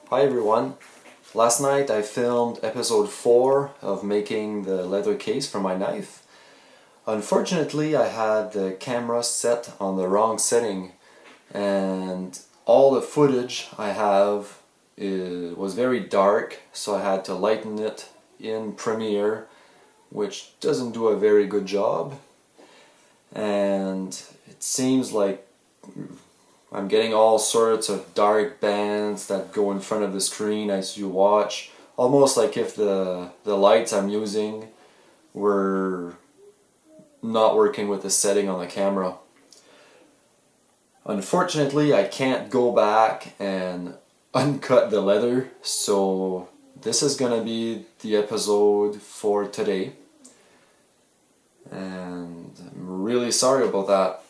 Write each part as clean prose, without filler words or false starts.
Hi everyone. Last night I filmed episode 4 of making the leather case for my knife. Unfortunately, I had the camera set on the wrong setting and all the footage I have was very dark, so I had to lighten it in Premiere, which doesn't do a very good job. And it seems like I'm getting all sorts of dark bands that go in front of the screen as you watch, almost like if the lights I'm using were not working with the setting on the camera. Unfortunately, I can't go back and uncut the leather, so this is gonna be the episode for today. And I'm really sorry about that.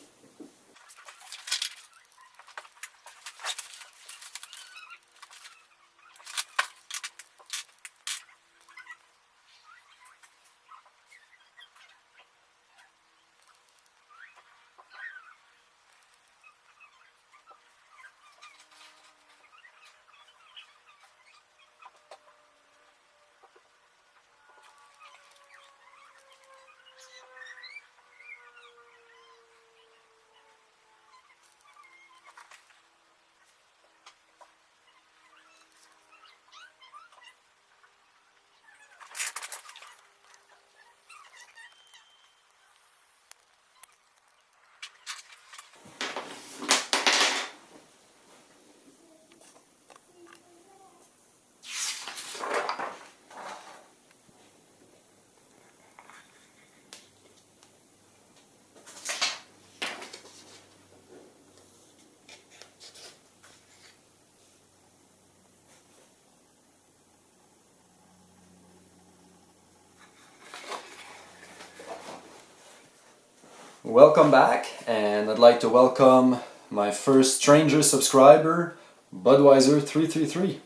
Welcome back, and I'd like to welcome my first stranger subscriber, Budweiser333.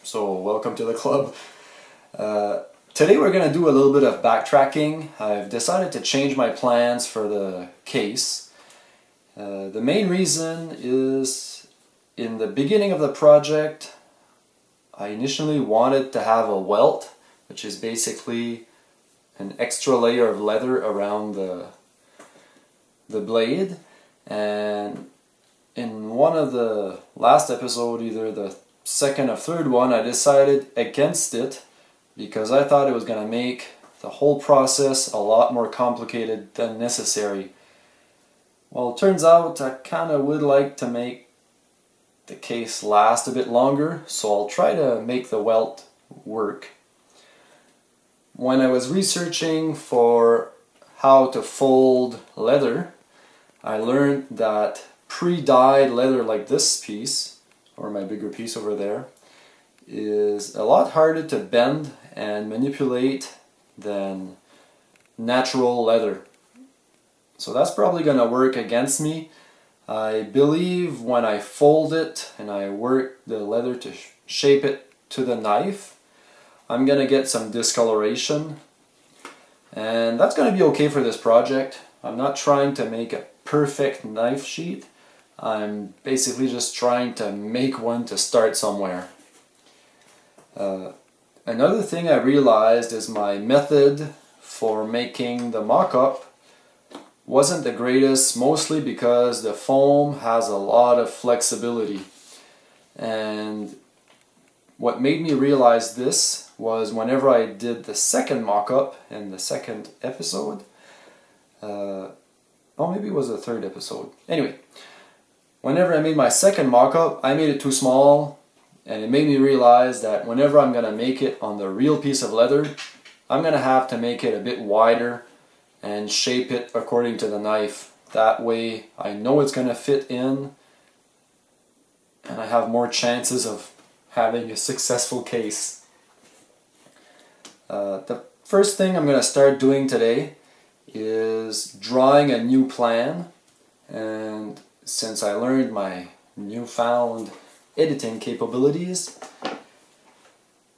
So welcome to the club. Today we're going to do a little bit of backtracking. I've decided to change my plans for the case. The main reason is in the beginning of the project I initially wanted to have a welt, which is basically an extra layer of leather around the blade, and in one of the last episode, either the second or third one, I decided against it because I thought it was going to make the whole process a lot more complicated than necessary. Well, it turns out I kind of would like to make the case last a bit longer, so I'll try to make the welt work. When I was researching for how to fold leather, I learned that pre-dyed leather like this piece, or my bigger piece over there, is a lot harder to bend and manipulate than natural leather. So that's probably going to work against me. I believe when I fold it and I work the leather to shape it to the knife, I'm going to get some discoloration. And that's going to be okay for this project. I'm not trying to make a perfect knife sheath. I'm basically just trying to make one to start somewhere. Another thing I realized is my method for making the mock-up wasn't the greatest, mostly because the foam has a lot of flexibility. And what made me realize this was whenever I did the second mock-up in the second episode, maybe it was the third episode. Anyway, whenever I made my second mock-up, I made it too small, and it made me realize that whenever I'm going to make it on the real piece of leather, I'm going to have to make it a bit wider and shape it according to the knife. That way I know it's going to fit in, and I have more chances of having a successful case. The first thing I'm going to start doing today is drawing a new plan, and since I learned my newfound editing capabilities,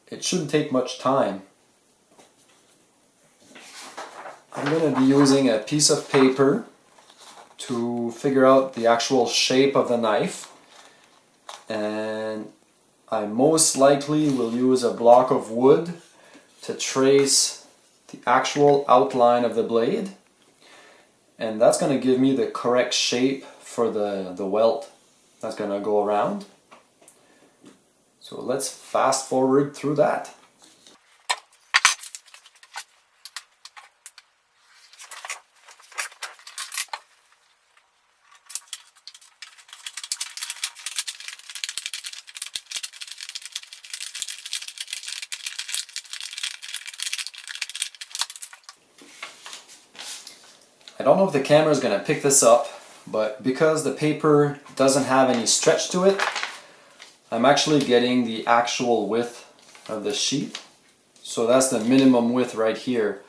it shouldn't take much time. I'm going to be using a piece of paper to figure out the actual shape of the knife, and I most likely will use a block of wood to trace the actual outline of the blade, and that's going to give me the correct shape for the welt that's going to go around. So let's fast forward through that. I don't know if the camera is going to pick this up, but because the paper doesn't have any stretch to it, I'm actually getting the actual width of the sheath. So that's the minimum width right here.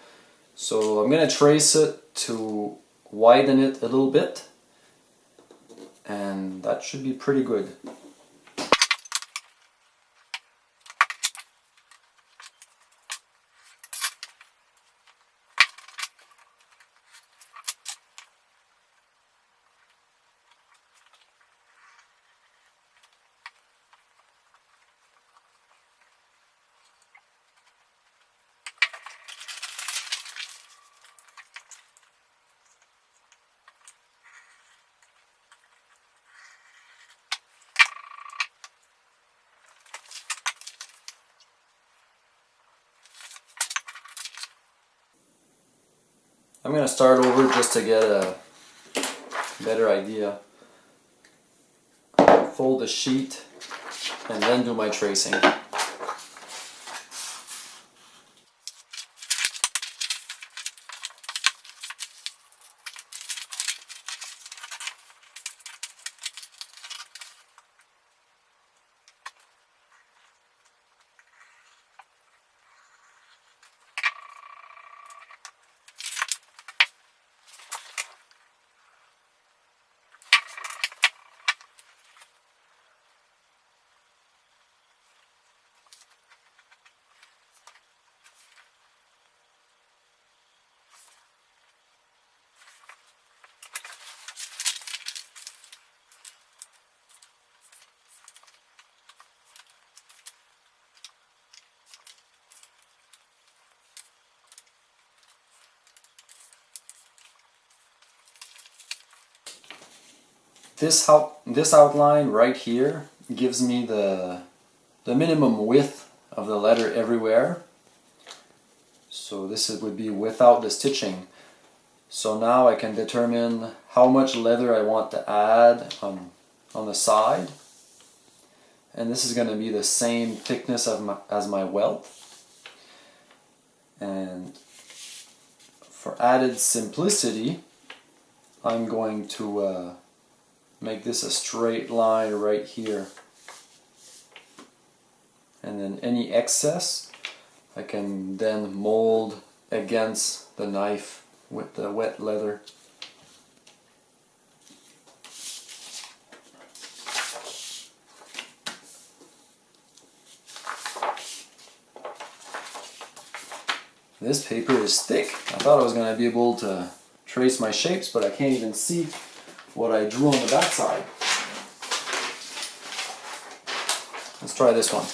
So I'm going to trace it to widen it a little bit, and that should be pretty good. I'm going to start over just to get a better idea. Fold the sheet and then do my tracing. This outline right here gives me the minimum width of the letter everywhere. So this would be without the stitching. So now I can determine how much leather I want to add on the side. And this is going to be the same thickness as my welt. And for added simplicity, I'm going to make this a straight line right here, and then any excess I can then mold against the knife with the wet leather. This paper is thick. I thought I was going to be able to trace my shapes, but I can't even see what I drew on the back side. Let's try this one.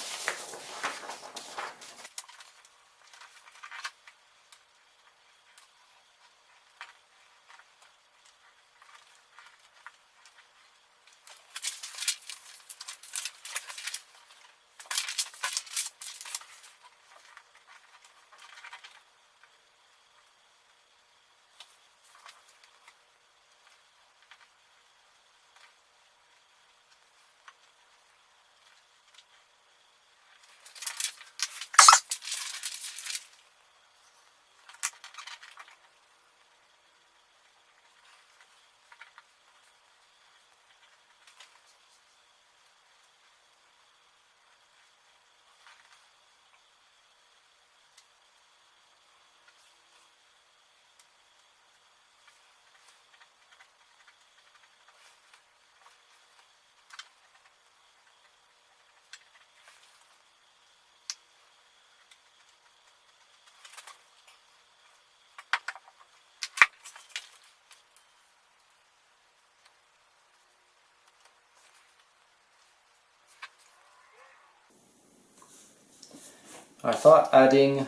I thought adding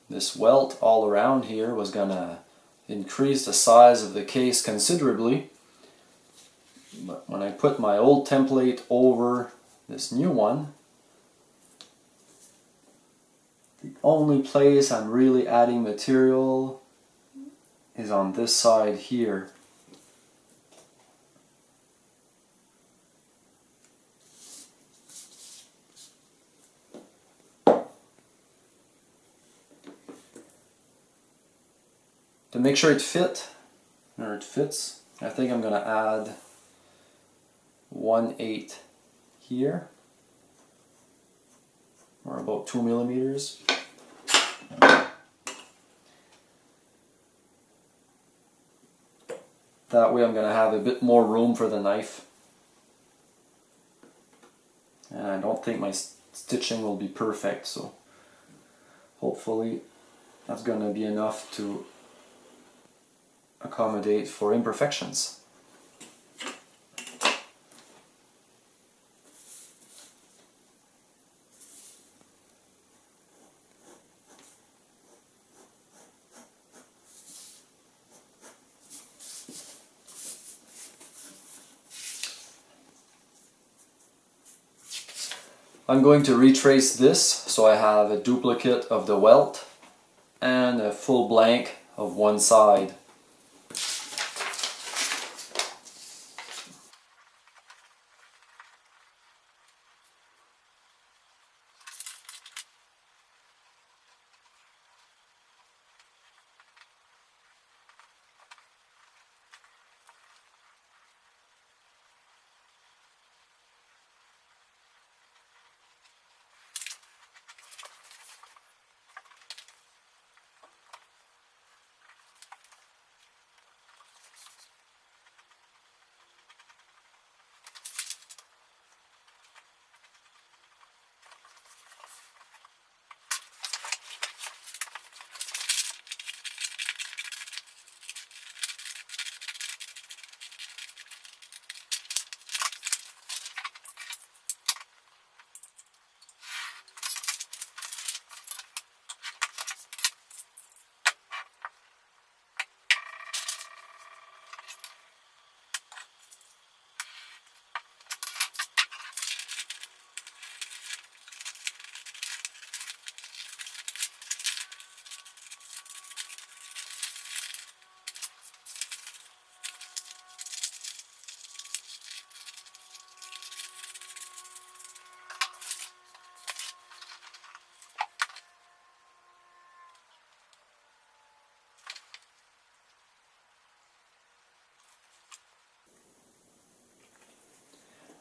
this welt all around here was gonna increase the size of the case considerably, but when I put my old template over this new one, the only place I'm really adding material is on this side here. To make sure it fits, I think I'm going to add 1/8 here, or about 2 millimeters. That way I'm going to have a bit more room for the knife. And I don't think my stitching will be perfect, so hopefully that's going to be enough to accommodate for imperfections. I'm going to retrace this so I have a duplicate of the welt and a full blank of one side.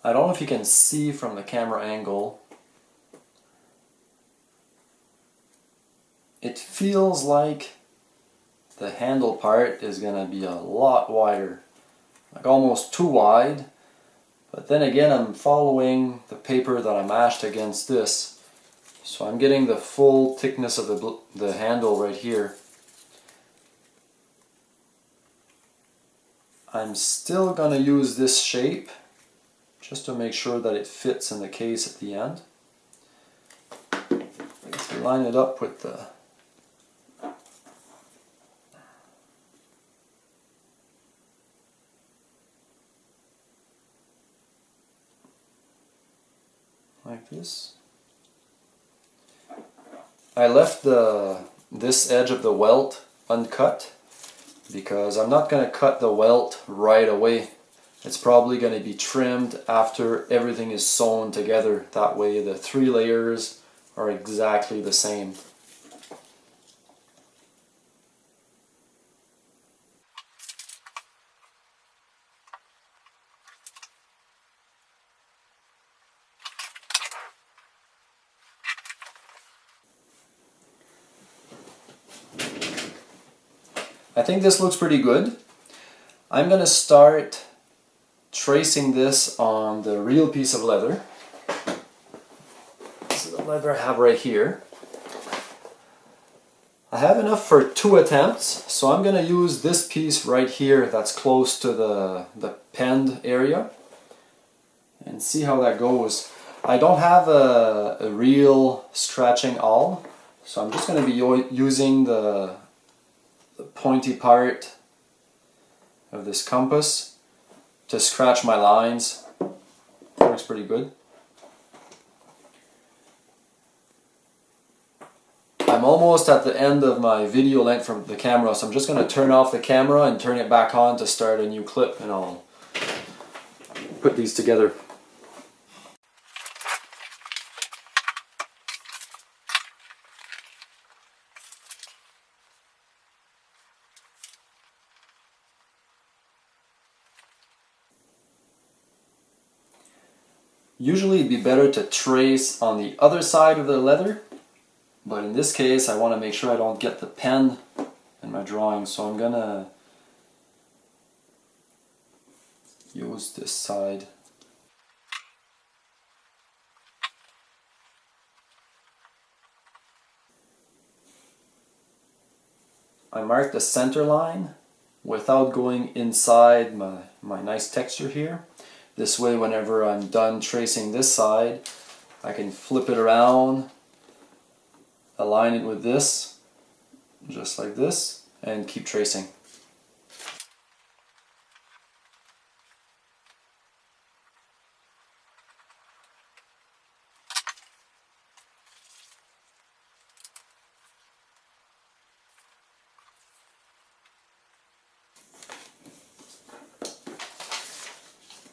I don't know if you can see from the camera angle. It feels like the handle part is going to be a lot wider, like almost too wide. But then again, I'm following the paper that I mashed against this, so I'm getting the full thickness of the handle right here. I'm still going to use this shape just to make sure that it fits in the case at the end. If you line it up with the like this. I left this edge of the welt uncut because I'm not going to cut the welt right away. It's probably going to be trimmed after everything is sewn together. That way the 3 layers are exactly the same. I think this looks pretty good. I'm going to start tracing this on the real piece of leather. This is the leather I have right here. I have enough for 2 attempts, so I'm going to use this piece right here that's close to the penned area and see how that goes. I don't have a real scratching awl, so I'm just going to be using the pointy part of this compass to scratch my lines. Works pretty good. I'm almost at the end of my video length from the camera, so I'm just going to turn off the camera and turn it back on to start a new clip, and I'll put these together. Usually it'd be better to trace on the other side of the leather, but in this case I want to make sure I don't get the pen in my drawing, so I'm gonna use this side. I marked the center line without going inside my nice texture here. This way, whenever I'm done tracing this side, I can flip it around, align it with this, just like this, and keep tracing.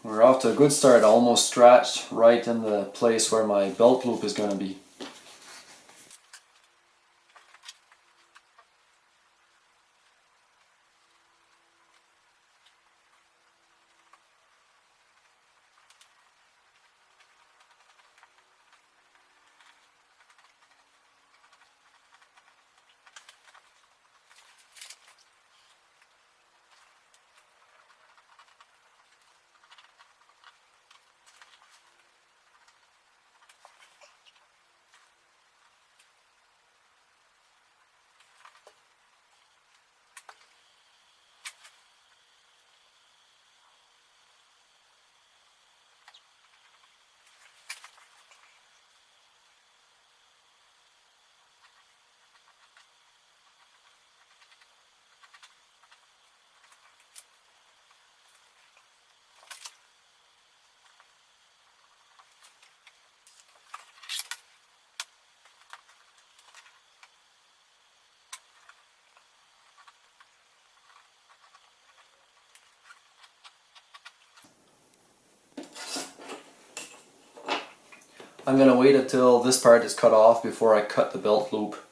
We're off to a good start. I almost scratched right in the place where my belt loop is going to be. I'm going to wait until this part is cut off before I cut the belt loop.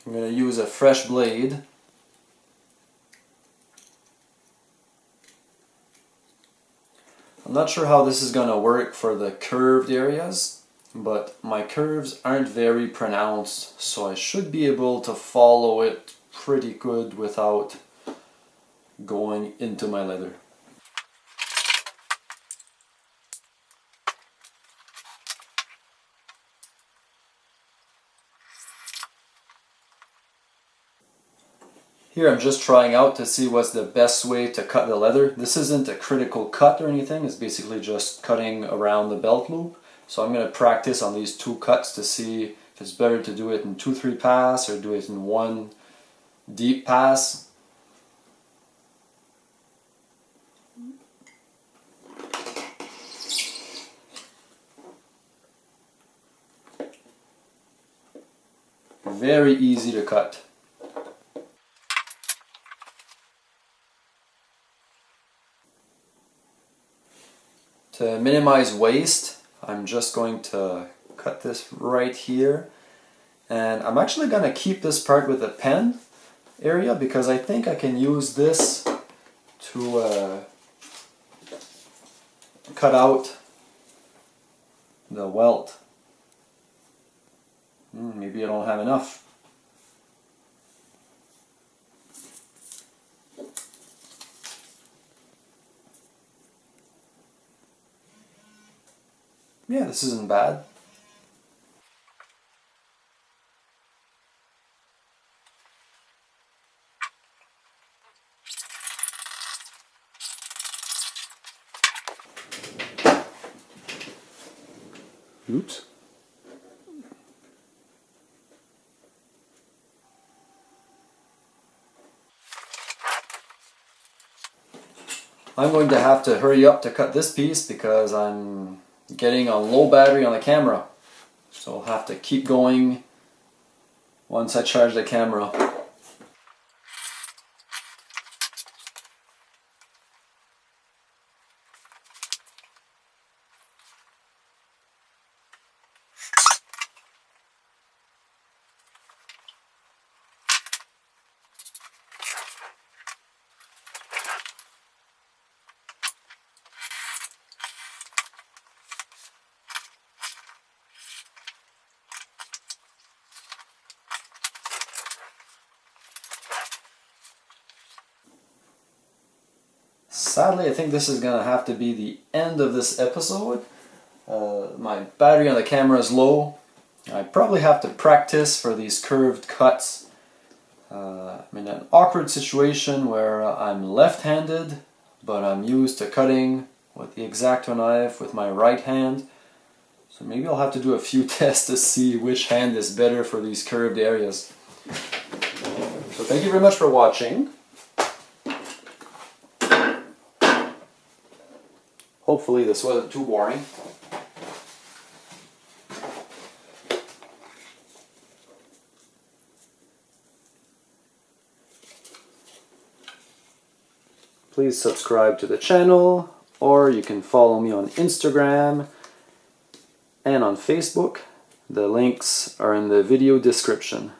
I'm going to use a fresh blade. I'm not sure how this is going to work for the curved areas, but my curves aren't very pronounced, so I should be able to follow it pretty good without going into my leather. Here I'm just trying out to see what's the best way to cut the leather. This isn't a critical cut or anything, it's basically just cutting around the belt loop. So I'm going to practice on these two cuts to see if it's better to do it in 2-3 pass or do it in one deep pass. Very easy to cut. To minimize waste, I'm just going to cut this right here, and I'm actually going to keep this part with the pen area because I think I can use this to cut out the welt. Maybe I don't have enough. Yeah, this isn't bad. Oops. I'm going to have to hurry up to cut this piece because I'm getting a low battery on the camera. So I'll have to keep going once I charge the camera. Sadly, I think this is gonna have to be the end of this episode. My battery on the camera is low. I probably have to practice for these curved cuts. I'm in an awkward situation where I'm left-handed, but I'm used to cutting with the X-Acto knife with my right hand. So maybe I'll have to do a few tests to see which hand is better for these curved areas. So thank you very much for watching. Hopefully this wasn't too boring. Please subscribe to the channel, or you can follow me on Instagram and on Facebook. The links are in the video description.